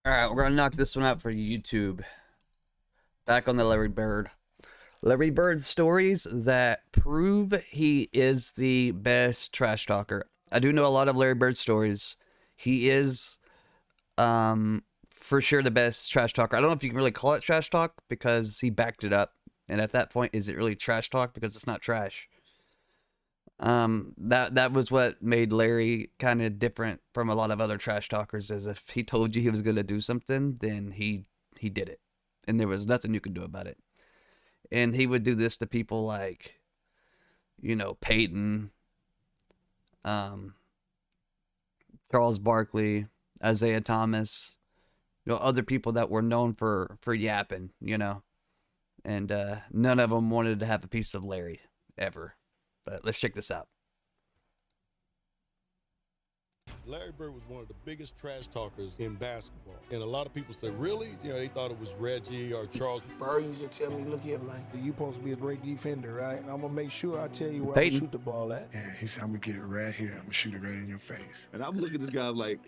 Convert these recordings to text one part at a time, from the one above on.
All right, we're gonna knock this one out for YouTube. Back on the Larry Bird. Larry Bird stories that prove he is the best trash talker. I do know a lot of Larry Bird stories. He is, for sure the best trash talker. I don't know if you can really call it trash talk because he backed it up. And at that point, is it really trash talk? Because it's not trash. That was what made Larry kind of different from a lot of other trash talkers. Is if he told you he was gonna do something, then he did it, and there was nothing you could do about it. And he would do this to people like, Peyton, Charles Barkley, Isaiah Thomas, other people that were known for yapping, and none of them wanted to have a piece of Larry ever. But let's check this out. Larry Bird was one of the biggest trash talkers in basketball. And a lot of people said, really? They thought it was Reggie or Charles. Bird used to tell me, look here, man, you supposed to be a great defender, right? And I'm going to make sure I tell you where I'm going to shoot the ball at. Yeah, he said, I'm going to get it right here. I'm going to shoot it right in your face. And I'm looking at this guy like,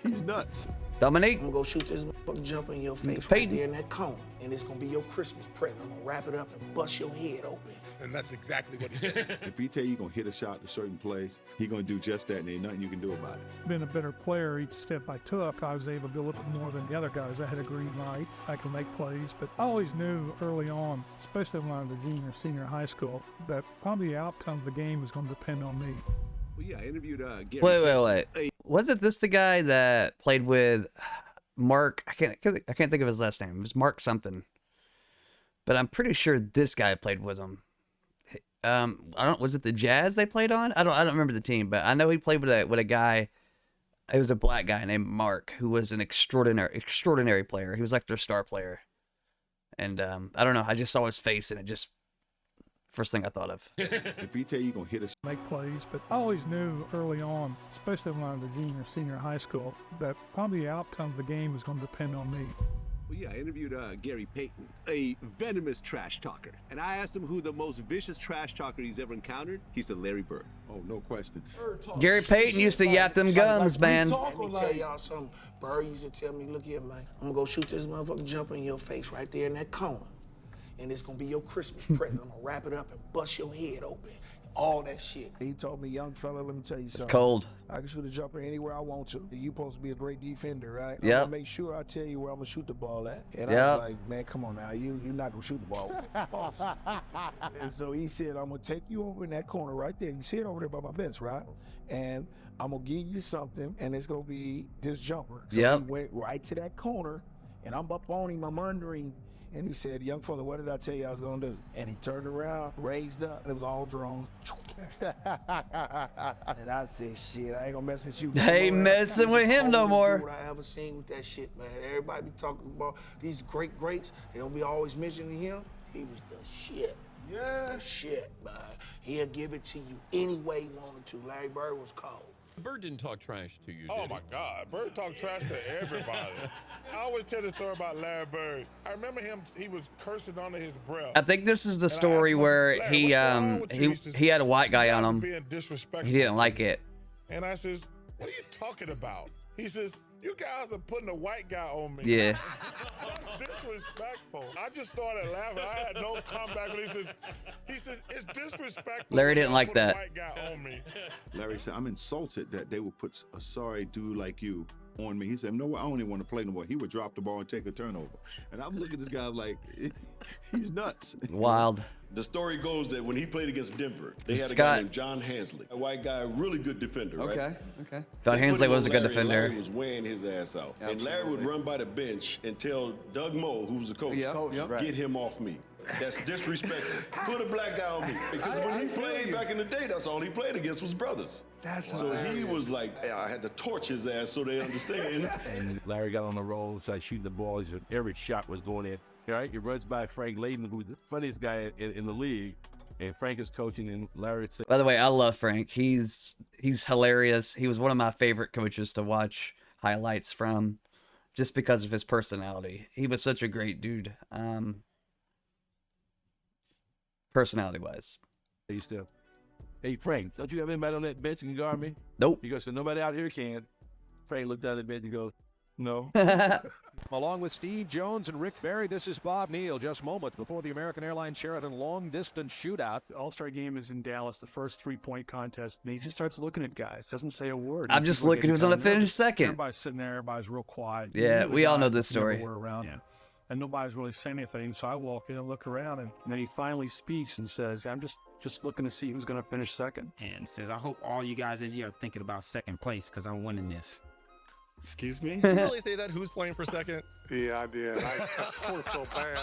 he's nuts. Dominique. I'm going to go shoot this motherfucking jumper in your face right there in that cone. And it's going to be your Christmas present. I'm going to wrap it up and bust your head open. And that's exactly what he did. If he tell you you're going to hit a shot in a certain place, he's going to do just that, and ain't nothing you can do about it. Being a better player each step I took, I was able to do a little more than the other guys. I had a green light, I could make plays, but I always knew early on, especially when I was a junior, senior high school, that probably the outcome of the game was going to depend on me. Well, yeah, I interviewed Gary. Wait. Wasn't this the guy that played with Mark? I can't think of his last name. It was Mark something. But I'm pretty sure this guy played with him. Was it the Jazz they played on? I don't remember the team, but I know he played with a guy. It was a black guy named Mark who was an extraordinary player. He was like their star player. And I don't know, I just saw his face and it just first thing I thought of. If he tell you you're going to hit a Make plays, but I always knew early on, especially when I was a junior, senior high school, that probably the outcome of the game was going to depend on me. Well, yeah, I interviewed Gary Payton, a venomous trash talker. And I asked him who the most vicious trash talker he's ever encountered. He said Larry Bird. Oh, no question. Gary Payton used to yap them gums, man. Let me tell y'all something. Bird used to tell me, look here, man, I'm going to go shoot this motherfucking jumper in your face right there in that corner. And it's going to be your Christmas present. I'm going to wrap it up and bust your head open. All that shit. He told me, young fella, let me tell you something. It's cold. I can shoot a jumper anywhere I want to. You supposed to be a great defender, right? Yep. I'm gonna make sure I tell you where I'm gonna shoot the ball at. And I was like, man, come on now, you're not gonna shoot the ball. And so he said, I'm gonna take you over in that corner right there. You see it over there by my bench, right? And I'm gonna give you something, and it's gonna be this jumper. So he went right to that corner, and I'm up on him, I'm under him. And he said, young fella, what did I tell you I was going to do? And he turned around, raised up, and it was all drawn. And I said, shit, I ain't going to mess with you. They ain't messing with him no more. What I ever seen with that shit, man. Everybody be talking about these greats. They don't be always mentioning him. He was the shit. Yeah. The shit, man. He'll give it to you any way he wanted to. Larry Bird was cold. Bird didn't talk trash to you, did Oh, he? my God. Bird talked trash to everybody. I always tell the story about Larry Bird. I remember him, he was cursing under his breath. I think this is the story where he had a white guy on him. He didn't like it. And I says, what are you talking about? He says, you guys are putting a white guy on me. Yeah. That's disrespectful. I just started laughing. I had no comeback when he says, it's disrespectful. Larry didn't like that. White guy on me. Larry said, I'm insulted that they would put a sorry dude like you on me. He said, no, I don't even want to play no more. He would drop the ball and take a turnover. And I'm looking at this guy like, he's nuts. Wild. The story goes that when he played against Denver, they had a guy named John Hansley, a white guy, really good defender, right? Okay. John Hansley was a good defender. Larry was wearing his ass out. Absolutely. And Larry would run by the bench and tell Doug Moe, who was the coach, get him off me. That's disrespectful. Put a black guy on me. Because when he played back in the day, that's all he played against was brothers. So he was like, I had to torch his ass so they understand. And Larry got on the roll, started shooting the ball. Every shot was going in. Right? He runs by Frank Layden, who's the funniest guy in the league. And Frank is coaching, and Larry said, by the way, I love Frank. He's hilarious. He was one of my favorite coaches to watch highlights from just because of his personality. He was such a great dude. Personality-wise. He still, hey, Frank, don't you have anybody on that bench that can guard me? Nope. He goes, so nobody out here can. Frank looked down at the bench and goes, No. Along with Steve Jones and Rick Barry, this is Bob Neal. Just moments before the American Airlines Sheraton long-distance shootout. The All-Star game is in Dallas, the first three-point contest. And he just starts looking at guys, doesn't say a word. I'm just looking who's going to finish second. Everybody's sitting there, everybody's real quiet. Yeah, we all know this story. We're around him. And nobody's really saying anything, so I walk in and look around, and then he finally speaks and says, I'm just looking to see who's going to finish second. And says, I hope all you guys in here are thinking about second place because I'm winning this. Excuse me? Did you really say that? Who's playing for second? Yeah, I did. I felt so bad.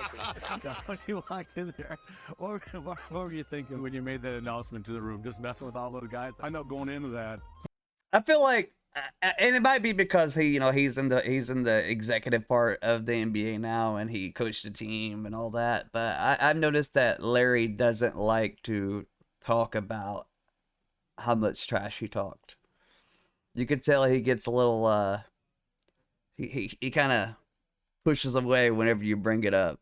When you walked in there, what were you thinking when you made that announcement to the room? Just messing with all those guys? I know going into that. I feel like, and it might be because he's in the executive part of the NBA now, and he coached the team and all that. But I've noticed that Larry doesn't like to talk about how much trash he talked. You could tell he gets a little, he kind of pushes away whenever you bring it up.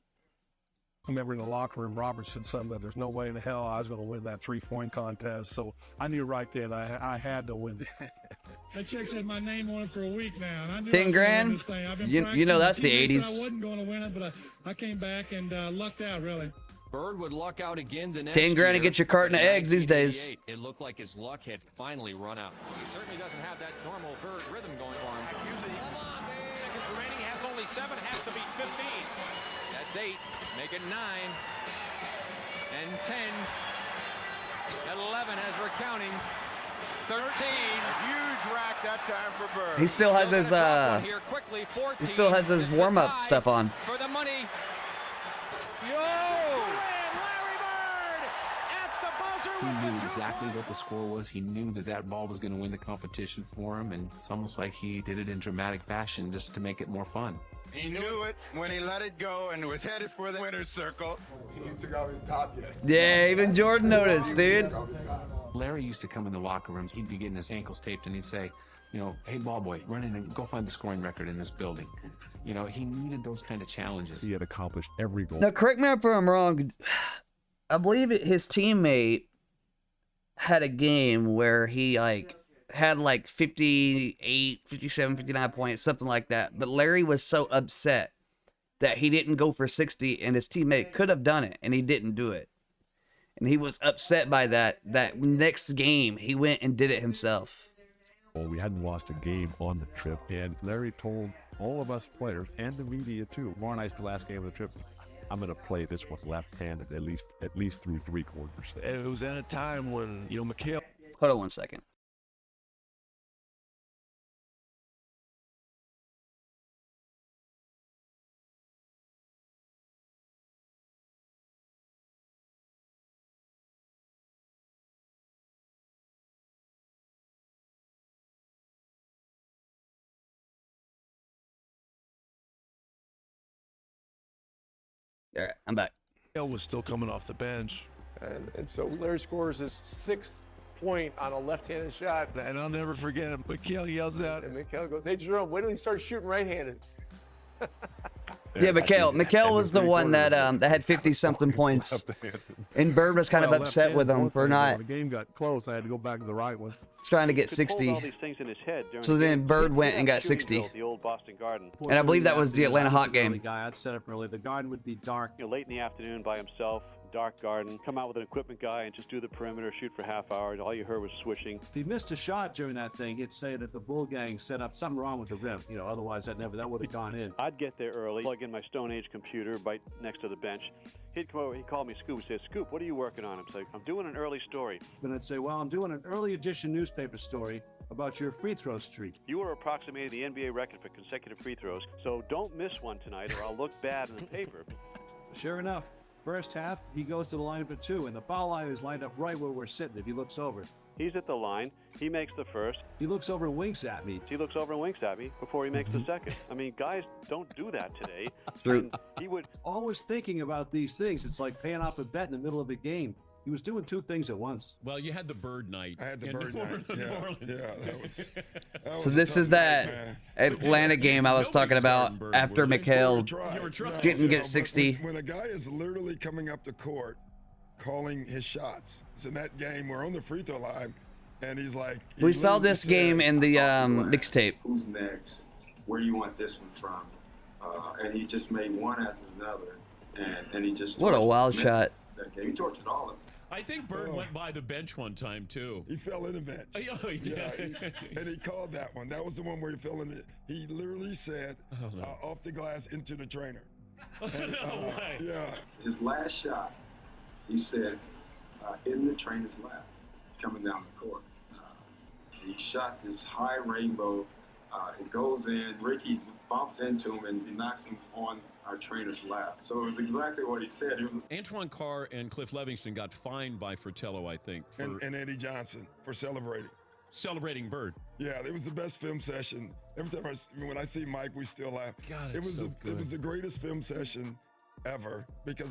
I remember in the locker room, Robert said something that there's no way in hell I was going to win that three-point contest. So I knew right then I had to win it. That chick's had my name on it for a week now. And I knew 10 grand? This thing. I've been You know that's the 80s. I wasn't going to win it, but I came back and lucked out, really. Bird would luck out again the next 10 grand to year, get your carton of but in eggs these days. 1988, It looked like his luck had finally run out. He certainly doesn't have that normal Bird rhythm going for him. Seconds remaining, has only 7, has to beat 15. That's 8, make it 9, and 10, 11 as we're counting. 13. Huge rack that time for Bird. He still has his warm-up stuff on. For the money. He knew exactly what the score was. He knew that ball was going to win the competition for him, and it's almost like he did it in dramatic fashion just to make it more fun. He knew it when he let it go and was headed for the winner's circle. He didn't take off his top yet. Yeah, even Jordan noticed, dude. Larry used to come in the locker rooms. He'd be getting his ankles taped, and he'd say, hey, ball boy, run in and go find the scoring record in this building. He needed those kind of challenges. He had accomplished every goal. Now, correct me if I'm wrong. I believe his teammate had a game where he had 58, 57, 59 points, something like that. But Larry was so upset that he didn't go for 60, and his teammate could have done it, and he didn't do it. And he was upset by that. That next game, he went and did it himself. Well, we hadn't lost a game on the trip, and Larry told all of us players and the media too, tomorrow night's the last game of the trip. I'm going to play this with left-handed at least through 3 quarters. It was at a time when, McHale. Hold on 1 second. All right, I'm back. Hill was still coming off the bench. And so Larry scores his 6th point on a left-handed shot. And I'll never forget him. McHale yells out. And McHale goes, hey, Jerome, wait till he starts shooting right-handed. Yeah, McHale was the one that had 50-something points. And Bird was kind of upset with him for not. When the game got close, I had to go back to the right one. Trying to get 60. So then Bird went and got 60. And I believe that was the Atlanta Hawk game. I'd set up early. The garden would be dark. Late in the afternoon by himself, dark garden. Come out with an equipment guy and just do the perimeter, shoot for half hour. All you heard was swishing. If he missed a shot during that thing, he'd say that the Bull Gang set up something wrong with the rim. Otherwise that would have gone in. I'd get there early, plug in my Stone Age computer right next to the bench. He'd come over, he'd call me Scoop, he'd say, Scoop, what are you working on? I'm like, I'm doing an early story. Then I'd say, well, I'm doing an early edition newspaper story about your free throw streak. You are approximating the NBA record for consecutive free throws, so don't miss one tonight or I'll look bad in the paper. Sure enough, first half, he goes to the line for 2, and the foul line is lined up right where we're sitting if he looks over. He's at the line. He makes the first. He looks over and winks at me. He looks over and winks at me before he makes the second. I mean, guys don't do that today. True. He would always thinking about these things. It's like paying off a bet in the middle of a game. He was doing 2 things at once. Well, you had the Bird night. I had the Bird night. So this is that Atlanta game I was talking about after McHale didn't get 60. When a guy is literally coming up the court, calling his shots. It's in that game. We're on the free throw line, and he's like. We saw this game in the mixtape. Who's next? where you want this one from? And he just made one after another, and he just What a wild shot. That game. He tortured all of them. I think Bird went by the bench one time too. He fell in the bench. Oh, he did. Yeah, and he called that one. That was the one where he fell in it. He literally said, off the glass into the trainer. And, yeah. His last shot, he said, in the trainer's lap, coming down the court. He shot this high rainbow. It goes in. Ricky bumps into him and he knocks him on our trainer's lap. So it was exactly what he said. Antoine Carr and Cliff Livingston got fined by Fratello, I think. And Eddie Johnson for celebrating. Celebrating Bird. Yeah, it was the best film session. Every time when I see Mike, we still laugh. God, it was so it was the greatest film session ever because.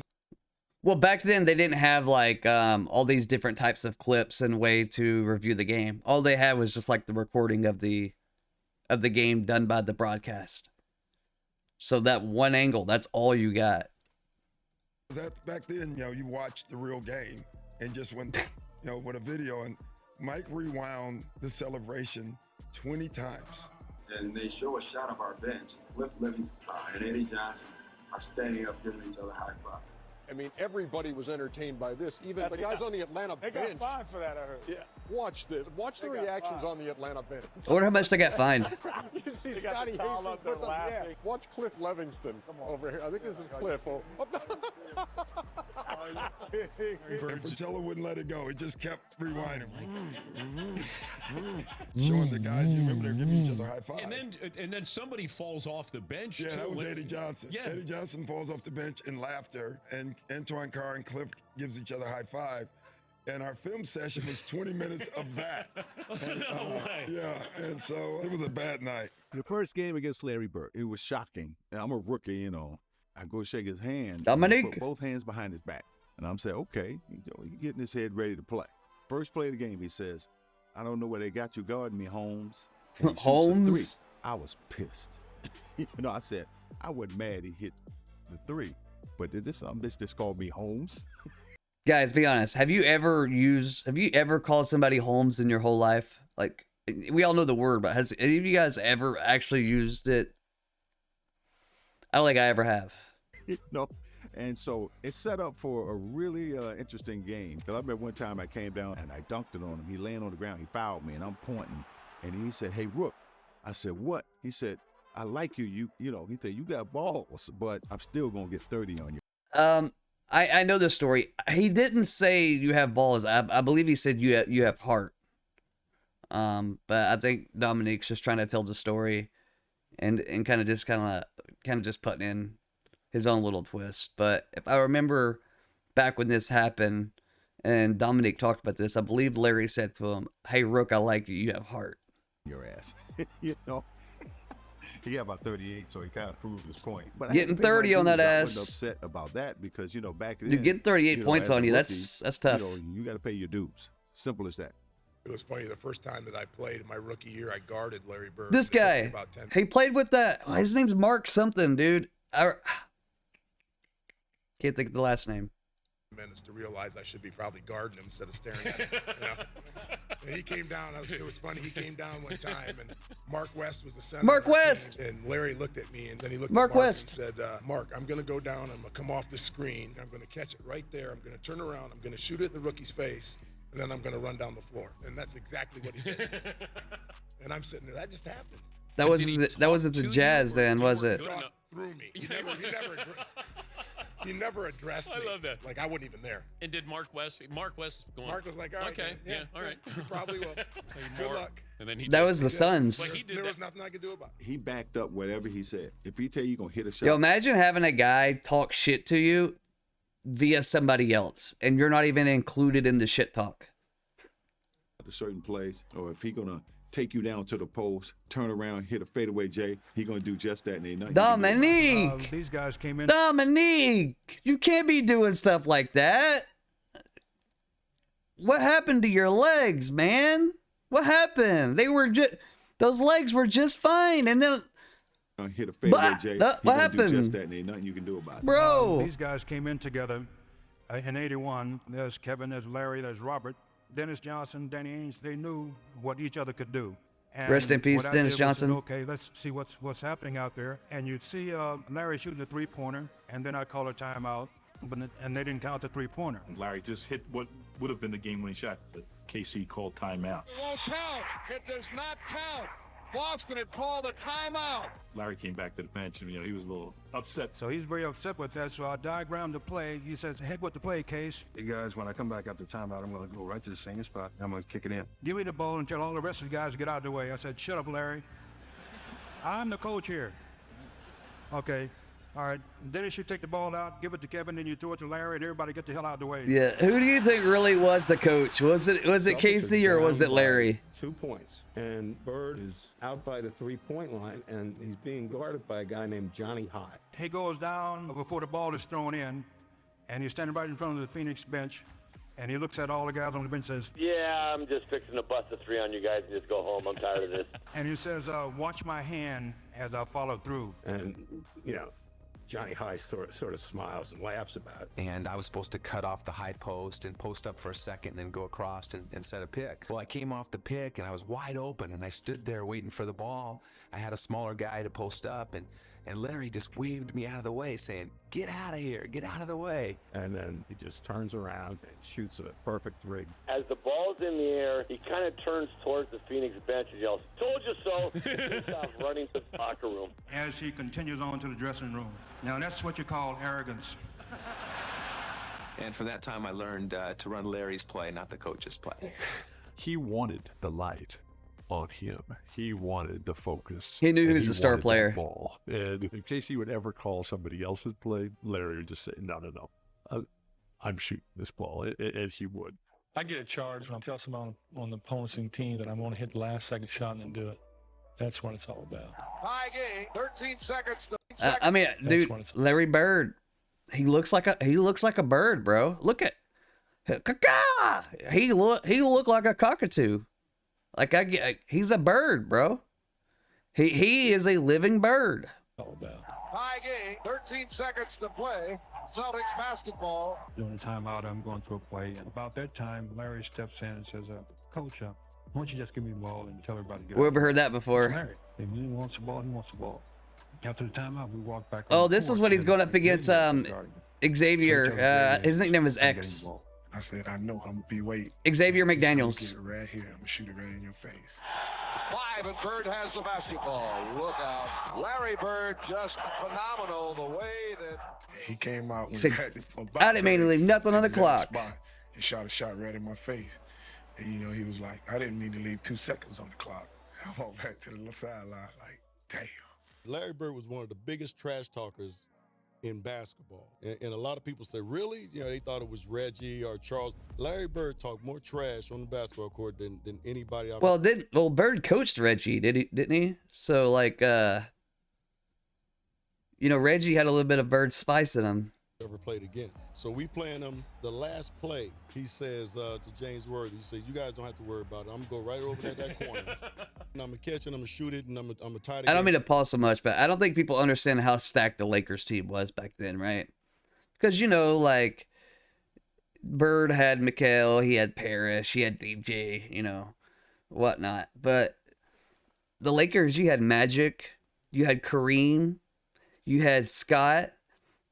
Well, back then they didn't have like all these different types of clips and way to review the game. All they had was just like the recording of the game done by the broadcast. So that one angle, that's all you got. Back then, you watched the real game and just went, with a video. And Mike rewound the celebration 20 times. And they show a shot of our bench. Cliff Livingston and Eddie Johnson are standing up giving each other high five. I mean, everybody was entertained by this. Even the guys on the Atlanta bench. They got fined for that, I heard. Yeah. Watch the reactions on the Atlanta bench. I wonder how much they got fined. You see Scotty Hastings with them. Yeah. Watch Cliff Livingston over here. I think this is Cliff. And Fratello wouldn't let it go. He just kept rewinding. Showing the guys, you remember they're giving each other high five. And then somebody falls off the bench. Yeah, too. that was Eddie Johnson. Yeah. Eddie Johnson falls off the bench in laughter, and Antoine Carr and Cliff gives each other high five. And our film session was 20 minutes of that. And, yeah, and so it was a bad night. The first game against Larry Bird, it was shocking. And I'm a rookie, I go shake his hand. Dominique. Put both hands behind his back. And I'm saying, okay, he's getting his head ready to play. First play of the game, he says, I don't know where they got you guarding me, Holmes. And he shoots a Holmes? three. I was pissed. I said, I wasn't mad he hit the three. But did this bitch just called me Holmes? Guys, be honest. Have you ever called somebody Holmes in your whole life? Like, we all know the word, but has any of you guys ever actually used it? I don't think I ever have. No. And so it's set up for a really interesting game. Because I remember one time I came down and I dunked it on him. He laying on the ground. He fouled me, and I'm pointing. And he said, hey, Rook. I said, what? He said, I like you. He said, you got balls, but I'm still going to get 30 on you. I know this story. He didn't say you have balls. I believe he said you have heart. But I think Dominique's just trying to tell the story and kind of just putting in his own little twist. But if I remember back when this happened and Dominique talked about this, I believe Larry said to him, hey, Rook, I like you. You have heart. Your ass. He got about 38, so he kind of proved his point. But getting 30 on that ass. I wasn't upset about that because, back then. You get 38 points on you. Rookie, that's tough. You got to pay your dues. Simple as that. It was funny. The first time that I played in my rookie year, I guarded Larry Bird. This guy, he played with that. His name's Mark something, dude. Can't think of the last name. Minutes to realize I should be probably guarding him instead of staring at him. And he came down. It was funny. He came down one time, and Mark West was the center. Mark West. And Larry looked at me, and then he looked Mark at Mark West and said, "Mark, I'm going to go down. I'm going to come off the screen. I'm going to catch it right there. I'm going to turn around. I'm going to shoot it in the rookie's face, and then I'm going to run down the floor." And that's exactly what he did. And I'm sitting there. That just happened. That wasn't the Jazz then, was it? Through me. He never addressed me. I love that. Like I wasn't even there. And did Mark West going? Mark was like, all right, okay, yeah, all right. You probably will. Good luck. And then that was the Suns. There was nothing I could do about it. He backed up whatever he said. If he tell you gonna hit a shot. Yo, imagine having a guy talk shit to you via somebody else, and you're not even included in the shit talk. At a certain place, or if he gonna take you down to the post, turn around, hit a fadeaway J, he gonna do just that. And ain't nothing. Dominique, these guys came in. Dominique, you can't be doing stuff like that. What happened to your legs, man? What happened? Those legs were just fine, and then hit a fadeaway J. What happened? Do just that, and ain't nothing you can do about it. Bro, these guys came in together in '81. There's Kevin, there's Larry, there's Robert. Dennis Johnson, Danny Ainge, they knew what each other could do. And Rest in peace, what I Dennis did was Johnson. said, okay, let's see what's happening out there. And you'd see Larry shooting the three-pointer, and then I call a timeout, and they didn't count the three-pointer. Larry just hit what would have been the game-winning shot, but KC called timeout. It won't count. It does not count. Boston had called a timeout. Larry came back to the bench, and he was a little upset. So he's very upset with that. So I diagrammed the play. He says, heck with the play, Case. Hey guys, when I come back after timeout, I'm going to go right to the same spot. I'm going to kick it in. Give me the ball and tell all the rest of the guys to get out of the way. I said, shut up, Larry. I'm the coach here. Okay. All right. Dennis, you take the ball out, give it to Kevin, then you throw it to Larry, and everybody get the hell out of the way. Yeah. Who do you think really was the coach? Was it Casey or was it Larry? 2 points. And Bird is out by the three-point line, and he's being guarded by a guy named Johnny High. He goes down before the ball is thrown in, and he's standing right in front of the Phoenix bench, and he looks at all the guys on the bench and says, yeah, I'm just fixing to bust a three on you guys and just go home. I'm tired of this. And he says, watch my hand as I follow through. And, Johnny High sort of smiles and laughs about it. And I was supposed to cut off the high post and post up for a second and then go across and set a pick. Well, I came off the pick and I was wide open and I stood there waiting for the ball. I had a smaller guy to post up and Larry just waved me out of the way saying, get out of here, get out of the way. And then he just turns around and shoots a perfect three. As the ball's in the air, he kind of turns towards the Phoenix bench and yells, told you so, and stops running to the locker room. As he continues on to the dressing room. Now that's what you call arrogance. And from that time I learned to run Larry's play, not the coach's play. He wanted the light on him. He wanted the focus. He knew he was the star player. Ball. And in case he would ever call somebody else's play, Larry would just say, no. I'm shooting this ball. And he would. I get a charge when I tell someone on the opposing team that I'm going to hit the last second shot and then do it. That's what it's all about. High game, 13 seconds. I mean, dude, Larry Bird, he looks like a bird, bro. Look at, he look like a cockatoo. Like he's a bird, bro. He is a living bird. All about. High game, 13 seconds to play. Celtics basketball. During the timeout, I'm going through a play. And about that time, Larry steps in and says, Coach, why don't you just give me the ball and tell everybody to get out? We've heard that before. Larry, if he wants the ball, he wants the ball. After the timeout, we walk back. Oh, this is when he's going up against Xavier. His nickname is X. I said, I know I'm gonna be waiting. Xavier McDaniels. Get it right here. I'm gonna shoot it right in your face. 5 and Bird has the basketball. Look out. Larry Bird just phenomenal the way that he came out. I didn't mean to leave nothing on the clock. He shot a shot right in my face. And he was like, I didn't mean to leave 2 seconds on the clock. I walked back to the sideline like, damn. Larry Bird was one of the biggest trash talkers in basketball. And a lot of people say, really? They thought it was Reggie or Charles. Larry Bird talked more trash on the basketball court than anybody. Well, Bird coached Reggie, didn't he? So Reggie had a little bit of Bird spice in him. Ever played against. So we playing him the last play. He says to James Worthy, he says, you guys don't have to worry about it. I'm going to go right over there that corner. And I'm going to catch it, I'm going to shoot it, and I'm going to tie it. I don't mean to pause so much, but I don't think people understand how stacked the Lakers team was back then, right? Because, Bird had McHale, he had Parrish, he had DJ, whatnot. But the Lakers, you had Magic, you had Kareem, you had Scott,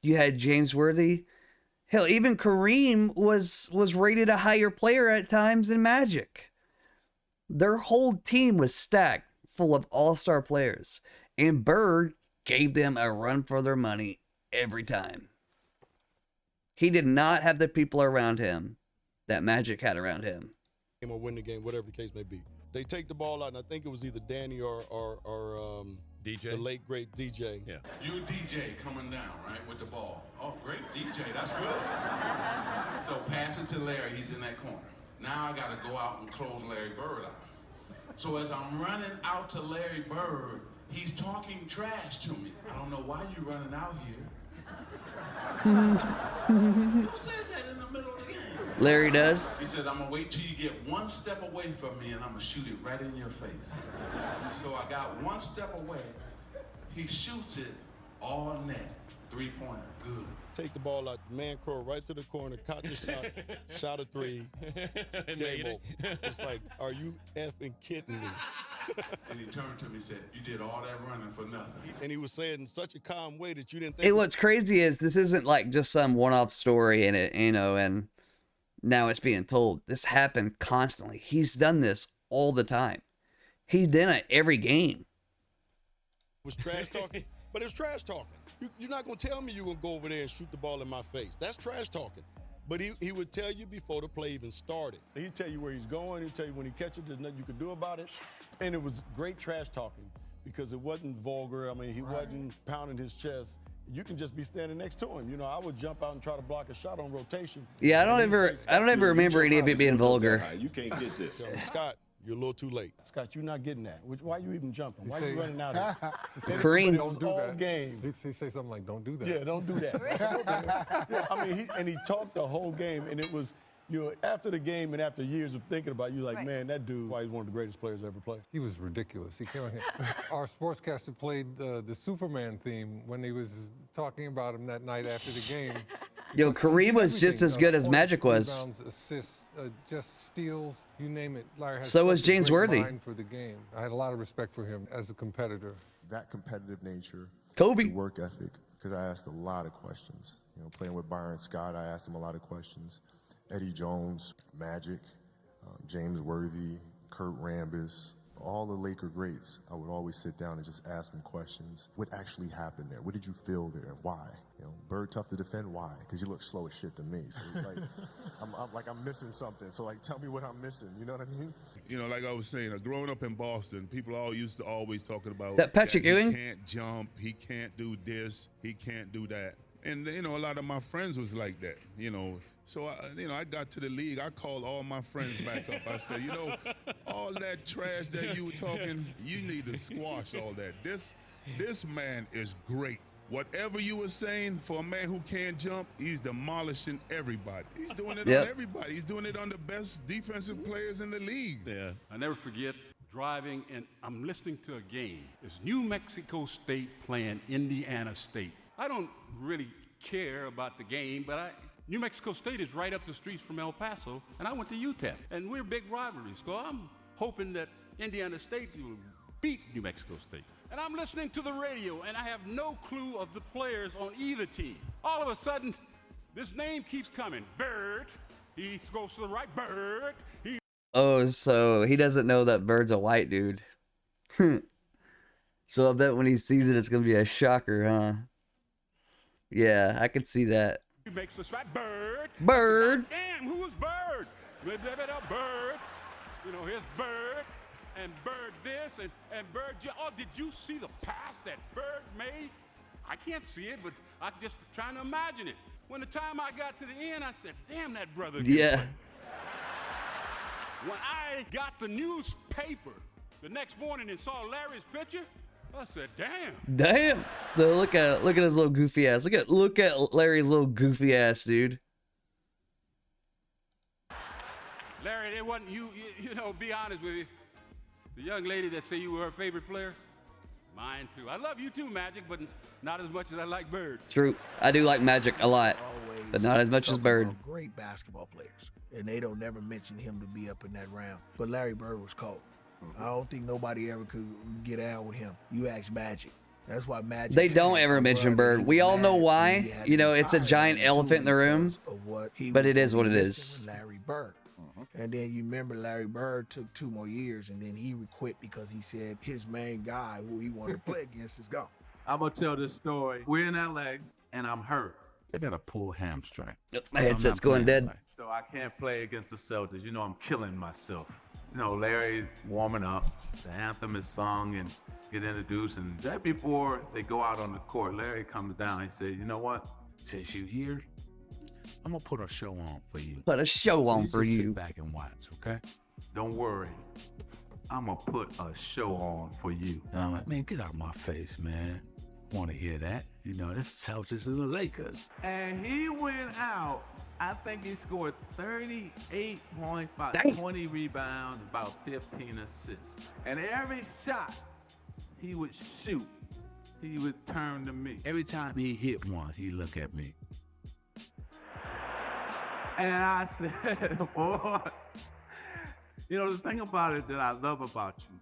you had James Worthy. Hell, even Kareem was rated a higher player at times than Magic. Their whole team was stacked full of all-star players. And Bird gave them a run for their money every time. He did not have the people around him that Magic had around him. Or win the game, whatever the case may be. They take the ball out, and I think it was either Danny or DJ, the late great DJ. Yeah. You DJ coming down, right, with the ball. Oh, great DJ, that's good. So pass it to Larry, he's in that corner. Now I got to go out and close Larry Bird out. So as I'm running out to Larry Bird, he's talking trash to me. I don't know why you running out here. Who says that in the middle of the game? Larry does. He said, I'm going to wait till you get one step away from me and I'm going to shoot it right in your face. So I got one step away. He shoots it all net. 3-pointer. Good. Take the ball out, man crow right to the corner, caught the shot, shot a 3. And made it. It's like, are you effing kidding me? And he turned to me and said, "You did all that running for nothing." And he was saying in such a calm way that you didn't think. And what's crazy is this isn't like just some one-off story in it, you know, and now it's being told. This happened constantly. He's done this all the time. He's done it every game. It was trash talking, but it's trash talking. You're not going to tell me you're going to go over there and shoot the ball in my face. That's trash talking. But he would tell you before the play even started. He'd tell you where he's going. He'd tell you when he catches it, there's nothing you can do about it. And it was great trash talking because it wasn't vulgar. I mean, he wasn't pounding his chest. You can just be standing next to him. You know, I would jump out and try to block a shot on rotation. Yeah, I don't ever remember any of it being vulgar. You can't get this. Scott, you're a little too late. Scott, you're not getting that. Why are you even jumping? Why are you running out of it? Kareem. Don't do that. Game. He'd say something like, "Don't do that." Yeah, don't do that. Yeah, I mean, he talked the whole game, and it was, you know, after the game and after years of thinking about it, you're like, man, that dude, why he's one of the greatest players ever played. He was ridiculous. He came on here. Our sportscaster played the Superman theme when he was talking about him that night after the game. Yo, Kareem was just as good as Magic was. Rebounds, assists, just steals, you name it. Larry had So was such a James great Worthy. mind for the game. I had a lot of respect for him as a competitor. That competitive nature, Kobe, the work ethic, because I asked a lot of questions. You know, playing with Byron Scott, I asked him a lot of questions. Eddie Jones, Magic, James Worthy, Kurt Rambis, all the Laker greats, I would always sit down and just ask them questions. What actually happened there? What did you feel there? Why? You know, Bird tough to defend. Why? Because you look slow as shit to me. So it's like, I'm missing something. So like, tell me what I'm missing. You know what I mean? You know, like I was saying, growing up in Boston, people used to always talking about that Patrick Ewing. He can't jump. He can't do this. He can't do that. And you know, a lot of my friends was like that. You know. So, I got to the league. I called all my friends back up. I said, you know, all that trash that you were talking, you need to squash all that. This man is great. Whatever you were saying, for a man who can't jump, he's demolishing everybody. He's doing it on everybody. He's doing it on the best defensive players in the league. Yeah. I never forget driving, and I'm listening to a game. It's New Mexico State playing Indiana State. I don't really care about the game, but New Mexico State is right up the streets from El Paso, and I went to UTEP, and we're big rivalries. So I'm hoping that Indiana State will beat New Mexico State. And I'm listening to the radio, and I have no clue of the players on either team. All of a sudden, this name keeps coming. Bird. He goes to the right. Bird. Oh, so he doesn't know that Bird's a white dude. So I bet when he sees it, it's gonna be a shocker, huh? Yeah, I could see that. He makes the shot. Bird. Bird. Damn, who is Bird? Bird. You know, here's Bird. And Bird this. And Bird. Oh, did you see the pass that Bird made? I can't see it, but I'm just trying to imagine it. When the time I got to the end, I said, damn, that brother. Yeah. When I got the newspaper the next morning and saw Larry's picture, I said, damn. Damn. So look at his little goofy ass. Look at Larry's little goofy ass, dude. Larry, it wasn't you know, be honest with you. The young lady that said you were her favorite player, mine too. I love you too, Magic, but not as much as I like Bird. True. I do like Magic a lot, but not as much as Bird. Great basketball players, and they don't never mention him to be up in that round. But Larry Bird was cold. I don't think nobody ever could get out with him. You ask Magic. That's why Magic. They don't ever mention Bird. We all know why. You know, it's a giant elephant in the room, but it is what it is. Larry Bird. And then you remember Larry Bird took 2 more years, and then he quit because he said his main guy who he wanted to play against is gone. I'm going to tell this story. We're in LA, and I'm hurt. I got a pulled hamstring. My headset's going dead. So I can't play against the Celtics. You know, I'm killing myself. You know, Larry's warming up. The anthem is sung and get introduced. And right before they go out on the court, Larry comes down. He says, you know what? Since you're here, I'm going to put a show on for you. Put a show on for you. Sit back and watch, okay? Don't worry. I'm going to put a show on for you. And I'm like, man, get out of my face, man. Want to hear that? You know, this Celtics and the Lakers. And he went out. I think he scored 38 points, about 20 rebounds, about 15 assists. And every shot he would shoot, he would turn to me. Every time he hit one, he'd look at me. And I said, boy, you know, the thing about it that I love about you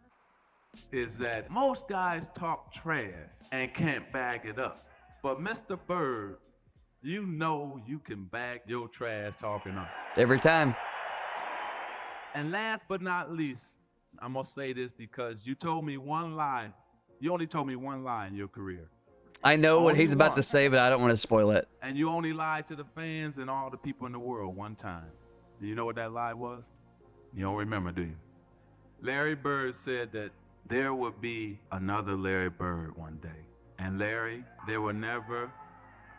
is that most guys talk trash and can't back it up. But Mr. Bird, you know you can back your trash talking up. Every time. And last but not least, I'm going to say this because you told me one lie. You only told me one lie in your career. I know what Only he's about one. to say, but I don't want to spoil it. And you only lied to the fans and all the people in the world one time. Do you know what that lie was? You don't remember, do you? Larry Bird said that there would be another Larry Bird one day. And Larry, there will never,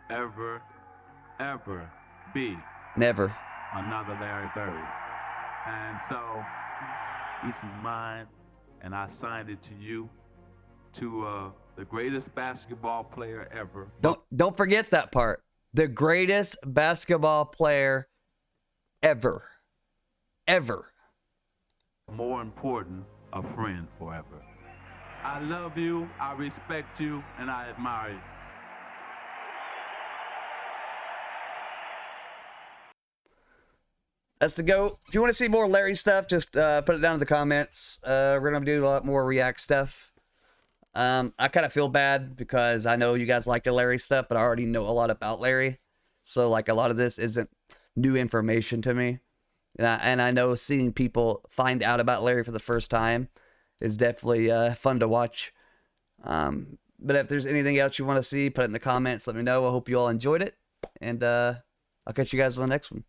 ever, ever be Never. another Larry Bird. And so, this is mine, and I signed it to you, to the greatest basketball player ever. Don't forget that part. The greatest basketball player ever. Ever. More important, a friend forever. I love you, I respect you, and I admire you. That's the GOAT. If you want to see more Larry stuff, just put it down in the comments. We're going to do a lot more React stuff. I kind of feel bad because I know you guys like the Larry stuff, but I already know a lot about Larry. So, like, a lot of this isn't new information to me. And I know seeing people find out about Larry for the first time is definitely fun to watch. But if there's anything else you want to see, put it in the comments. Let me know. I hope you all enjoyed it. And I'll catch you guys on the next one.